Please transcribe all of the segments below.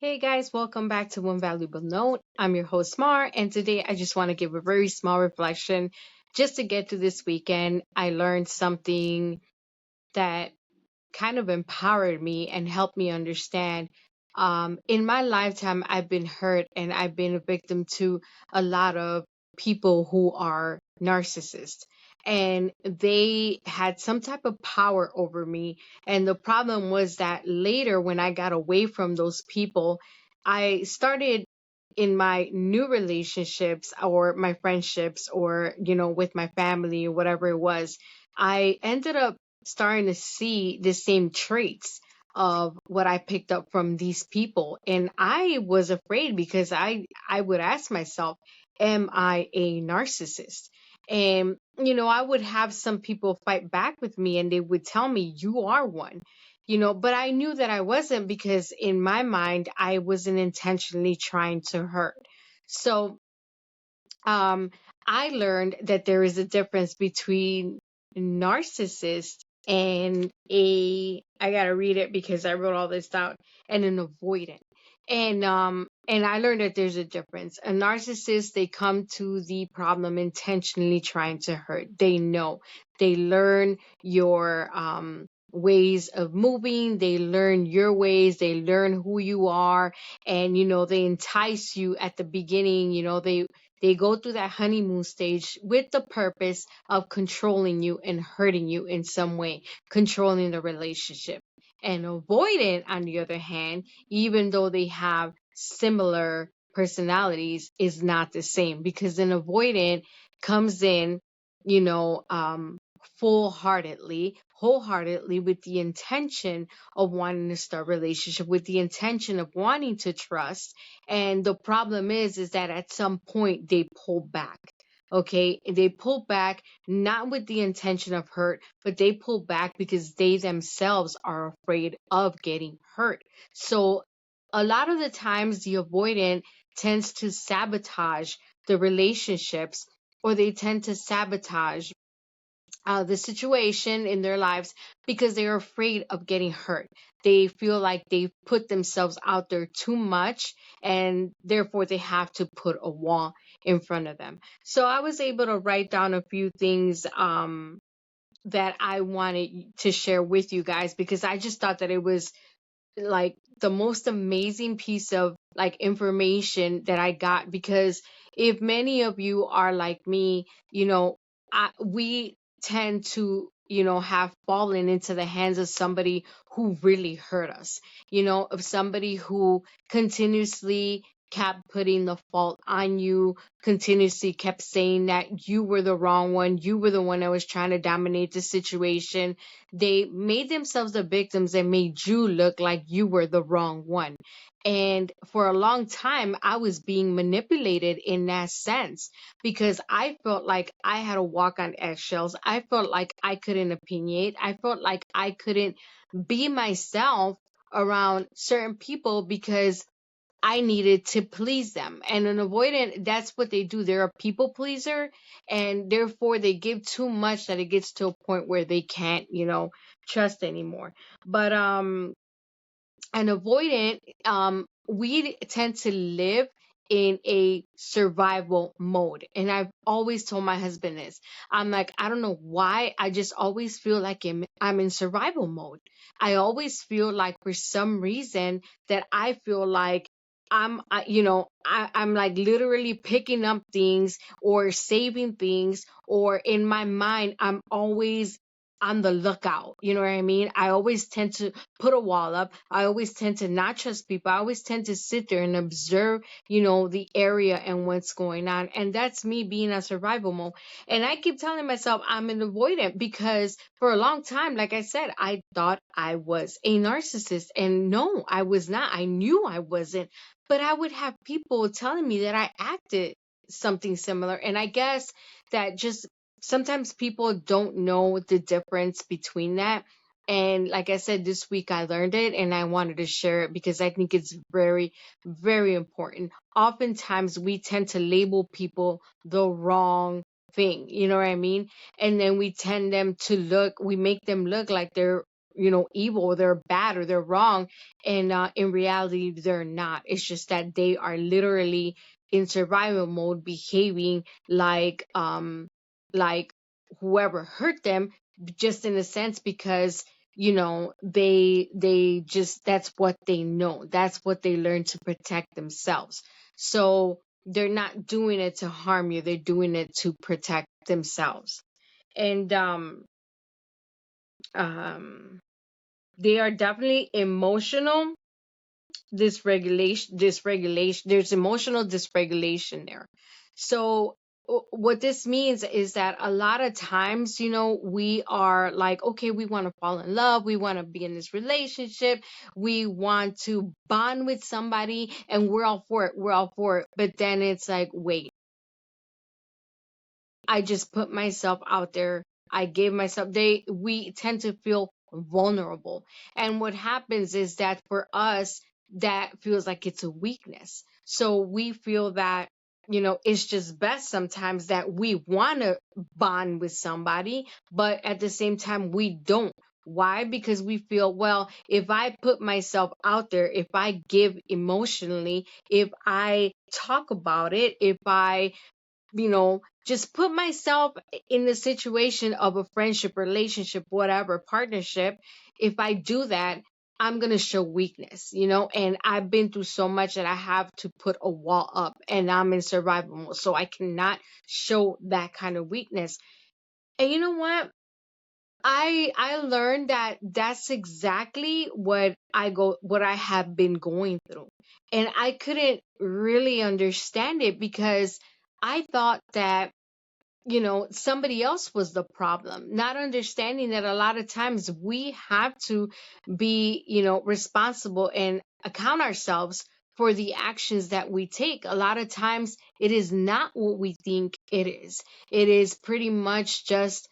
Hey guys, welcome back to One Valuable Note. I'm your host Mar, and today I just want to give a very small reflection just to get to this weekend. I learned something that kind of empowered me and helped me understand. In my lifetime, I've been hurt and I've been a victim to a lot of people who are narcissists. And they had some type of power over me. And the problem was that later, when I got away from those people, I started in my new relationships or my friendships or, with my family or whatever it was, I ended up starting to see the same traits of what I picked up from these people. And I was afraid because I would ask myself, am I a narcissist? And, I would have some people fight back with me and they would tell me, you are one. But I knew that I wasn't because in my mind, I wasn't intentionally trying to hurt. So, um, I learned that there is a difference between narcissist and I gotta read it because I wrote all this down, and an avoidant. And I learned that there's a difference. A narcissist, they come to the problem intentionally trying to hurt. They know. They learn your ways of moving, they learn your ways, they learn who you are, and they entice you at the beginning, they go through that honeymoon stage with the purpose of controlling you and hurting you in some way, controlling the relationship. And avoidant, on the other hand, even though they have similar personalities, is not the same because an avoidant comes in, you know, um, wholeheartedly with the intention of wanting to start a relationship, with the intention of wanting to trust. And the problem is that at some point they pull back. Okay, they pull back not with the intention of hurt, but they pull back because they themselves are afraid of getting hurt. So a lot of the times the avoidant tends to sabotage the relationships, or they tend to sabotage the situation in their lives because they're afraid of getting hurt. They feel like they put themselves out there too much, and therefore they have to put a wall in front of them. So I was able to write down a few things that I wanted to share with you guys because I just thought that it was like the most amazing piece of like information that I got. Because if many of you are like me, we tend to have fallen into the hands of somebody who really hurt us, of somebody who continuously kept putting the fault on you, continuously kept saying that you were the wrong one, you were the one that was trying to dominate the situation. They made themselves the victims and made you look like you were the wrong one. And for a long time, I was being manipulated in that sense because I felt like I had to walk on eggshells. I felt like I couldn't opinionate. I felt like I couldn't be myself around certain people because I needed to please them. And an avoidant, that's what they do. They're a people pleaser, and therefore they give too much that it gets to a point where they can't, trust anymore. But an avoidant, we tend to live in a survival mode. And I've always told my husband this. I'm like, I don't know why. I just always feel like I'm in survival mode. I always feel like for some reason that I feel like I'm like literally picking up things or saving things, or in my mind, I'm always on the lookout. You know what I mean? I always tend to put a wall up. I always tend to not trust people. I always tend to sit there and observe, the area and what's going on. And that's me being a survival mode. And I keep telling myself I'm an avoidant because for a long time, like I said, I thought I was a narcissist. And no, I was not. I knew I wasn't. But I would have people telling me that I acted something similar. And I guess that just sometimes people don't know the difference between that. And like I said, this week I learned it and I wanted to share it because I think it's very, very important. Oftentimes we tend to label people the wrong thing, you know what I mean? And then we make them look like they're evil, they're bad, or they're wrong. And in reality, they're not. It's just that they are literally in survival mode, behaving like whoever hurt them, just in a sense, because they just, that's what they know, that's what they learn to protect themselves. So they're not doing it to harm you, they're doing it to protect themselves. And um they are definitely emotional dysregulation. There's emotional dysregulation there. So what this means is that a lot of times, we are like, okay, we want to fall in love, we want to be in this relationship, we want to bond with somebody, and we're all for it, but then it's like, wait, I just put myself out there. I gave myself, we tend to feel vulnerable. And what happens is that for us, that feels like it's a weakness. So we feel that, it's just best sometimes that we want to bond with somebody, but at the same time, we don't. Why? Because we feel, well, if I put myself out there, if I give emotionally, if I talk about it, if I just put myself in the situation of a friendship, relationship, whatever, partnership. If I do that, I'm going to show weakness, and I've been through so much that I have to put a wall up, and I'm in survival mode. So I cannot show that kind of weakness. And you know what? I learned that that's exactly what I have been going through. And I couldn't really understand it because I thought that somebody else was the problem, not understanding that a lot of times we have to be, responsible and account ourselves for the actions that we take. A lot of times it is not what we think it is. It is pretty much just,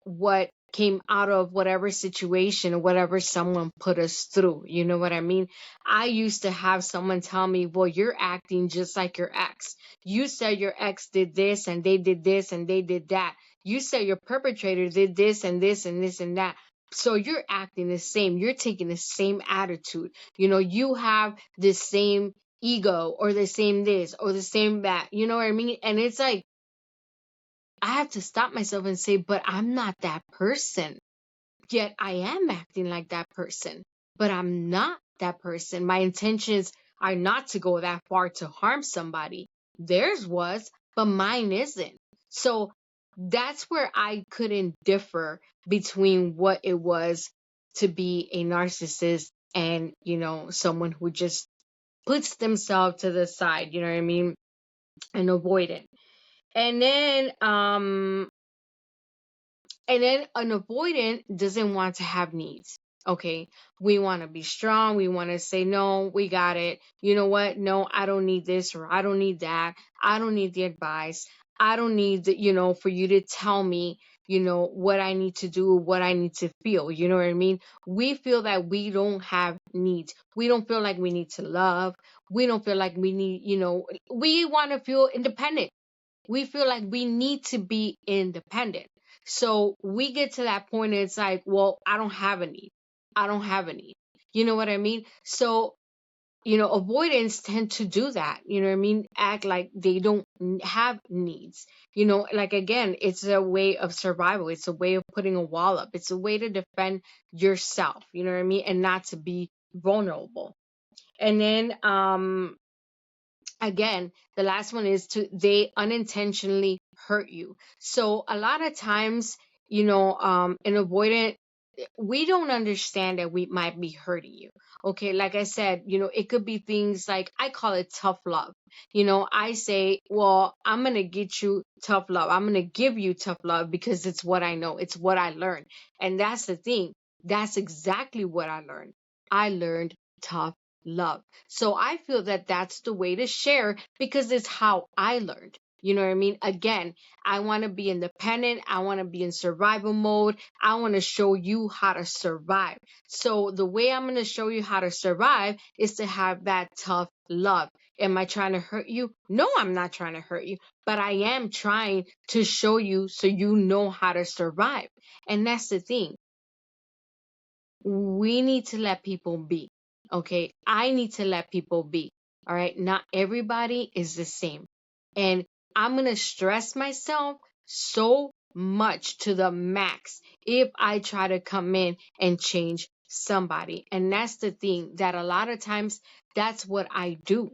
what came out of whatever situation or whatever someone put us through. You know what I mean? I used to have someone tell me, well, you're acting just like your ex. You said your ex did this and they did this and they did that. You said your perpetrator did this and this and this and that. So you're acting the same. You're taking the same attitude. You have the same ego or the same this or the same that. You know what I mean? And it's like, I have to stop myself and say, but I'm not that person. Yet I am acting like that person, but I'm not that person. My intentions are not to go that far to harm somebody. Theirs was, but mine isn't. So that's where I couldn't differ between what it was to be a narcissist and, someone who just puts themselves to the side, you know what I mean? And avoidant. And then an avoidant doesn't want to have needs. Okay. We want to be strong. We want to say, no, we got it. You know what? No, I don't need this or I don't need that. I don't need the advice. I don't need the, for you to tell me, what I need to do, what I need to feel. You know what I mean? We feel that we don't have needs. We don't feel like we need to love. We don't feel like we need, we want to feel independent. We feel like we need to be independent. So we get to that point and it's like, well, I don't have a need. I don't have a need. You know what I mean? So, avoidants tend to do that. You know what I mean? Act like they don't have needs. Like again, it's a way of survival. It's a way of putting a wall up. It's a way to defend yourself. You know what I mean? And not to be vulnerable. And then, again, the last one is they unintentionally hurt you. So a lot of times, an avoidant, we don't understand that we might be hurting you. Okay, like I said, it could be things like, I call it tough love. I say, well, I'm gonna get you tough love, I'm gonna give you tough love because it's what I know, it's what I learned. And that's the thing, that's exactly what I learned tough love. So I feel that that's the way to share because it's how I learned. You know what I mean? Again, I want to be independent. I want to be in survival mode. I want to show you how to survive. So the way I'm going to show you how to survive is to have that tough love. Am I trying to hurt you? No, I'm not trying to hurt you, but I am trying to show you so you know how to survive. And that's the thing. we need to let people be. Okay. I need to let people be. All right. Not everybody is the same. And I'm going to stress myself so much to the max if I try to come in and change somebody. And that's the thing, that a lot of times that's what I do.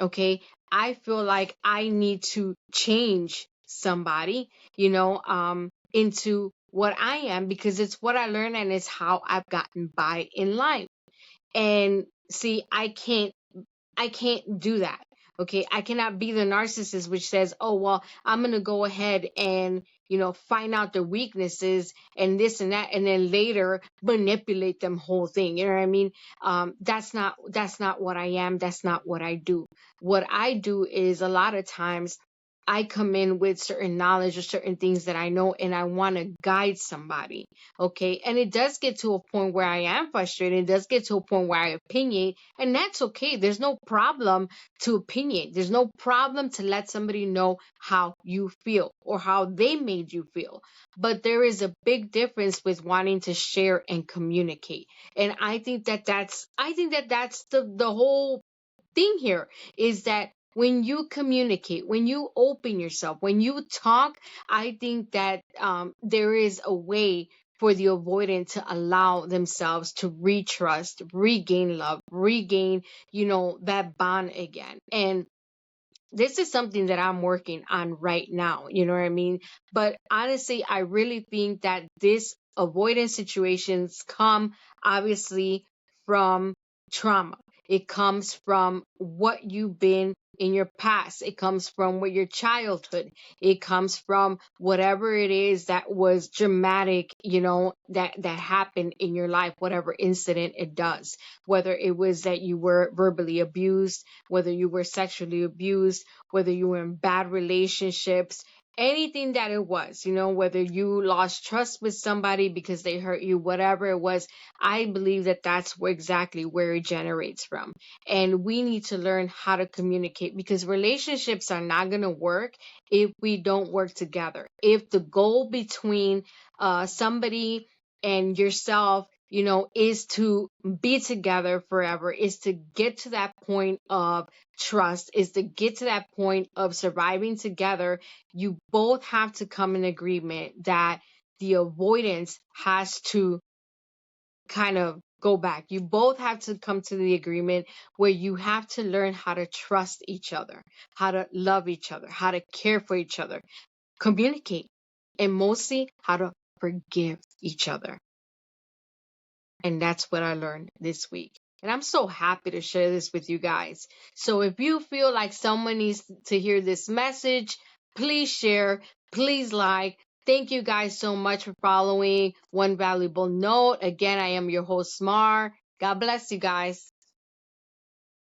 Okay. I feel like I need to change somebody, into what I am, because it's what I learned and it's how I've gotten by in life. And see, I can't do that. Okay. I cannot be the narcissist which says, oh, well, I'm going to go ahead and, find out their weaknesses and this and that, and then later manipulate them whole thing. You know what I mean? That's not what I am. That's not what I do. What I do is, a lot of times I come in with certain knowledge or certain things that I know, and I want to guide somebody. Okay. And it does get to a point where I am frustrated. It does get to a point where I opinionate, and that's okay. There's no problem to opinionate. There's no problem to let somebody know how you feel or how they made you feel. But there is a big difference with wanting to share and communicate. And I think that that's the whole thing here, is that when you communicate, when you open yourself, when you talk, I think that there is a way for the avoidant to allow themselves to retrust, regain love, regain, that bond again. And this is something that I'm working on right now. You know what I mean? But honestly, I really think that this avoidance situations come obviously from trauma. It comes from what you've been in your past. It comes from what your childhood. It comes from whatever it is that was dramatic, that happened in your life, whatever incident it does. Whether it was that you were verbally abused, whether you were sexually abused, whether you were in bad relationships, anything that it was, whether you lost trust with somebody because they hurt you, whatever it was, I believe that that's exactly where it generates from. And we need to learn how to communicate, because relationships are not going to work if we don't work together. If the goal between somebody and yourself, is to be together forever, is to get to that point of trust, is to get to that point of surviving together, you both have to come in agreement that the avoidance has to kind of go back. You both have to come to the agreement where you have to learn how to trust each other, how to love each other, how to care for each other, communicate, and mostly how to forgive each other. And that's what I learned this week. And I'm so happy to share this with you guys. So if you feel like someone needs to hear this message, please share, please like. Thank you guys so much for following One Valuable Note. Again, I am your host, Mar. God bless you guys.